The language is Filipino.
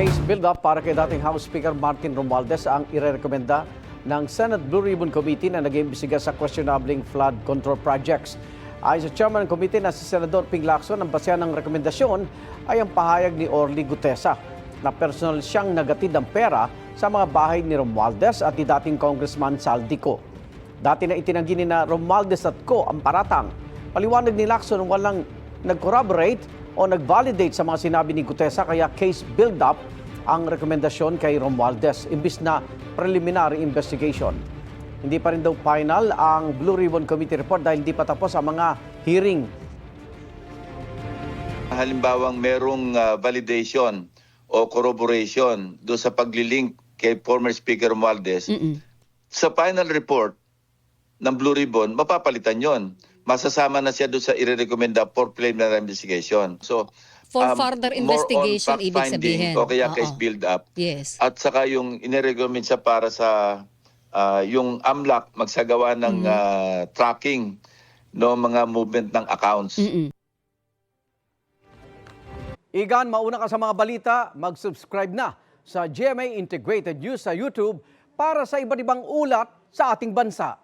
Case build-up para kay dating House Speaker Martin Romualdez ang irerekomenda ng Senate Blue Ribbon Committee na nag-iimbestiga sa questionable flood control projects. Ayon sa chairman ng committee na si Senador Ping Lacson, ang basehan ng rekomendasyon ay ang pahayag ni Orly Gutesa na personal siyang nagatid ng pera sa mga bahay ni Romualdez at ni dating Congressman Saldico. Dati na itinanggi ni na Romualdez at Co ang paratang. Paliwanag ni Lacson walang nag-corroborate o nag-validate sa mga sinabi ni Gutesa, kaya case build-up ang rekomendasyon kay Romualdez imbis na preliminary investigation. Hindi pa rin daw final ang Blue Ribbon Committee report dahil hindi pa tapos ang mga hearing. Halimbawang merong validation o corroboration do sa paglilink kay former Speaker Romualdez, sa final report ng Blue Ribbon, mapapalitan yon. Masasama na siya doon sa irerekomenda for preliminary investigation. So, for further investigation, ibig sabihin. O kaya case build-up. Yes. At saka yung inirecommend siya para sa yung AMLAC magsagawa ng tracking no mga movement ng accounts. Igan, mauna ka sa mga balita, mag-subscribe na sa GMA Integrated News sa YouTube para sa iba't ibang ulat sa ating bansa.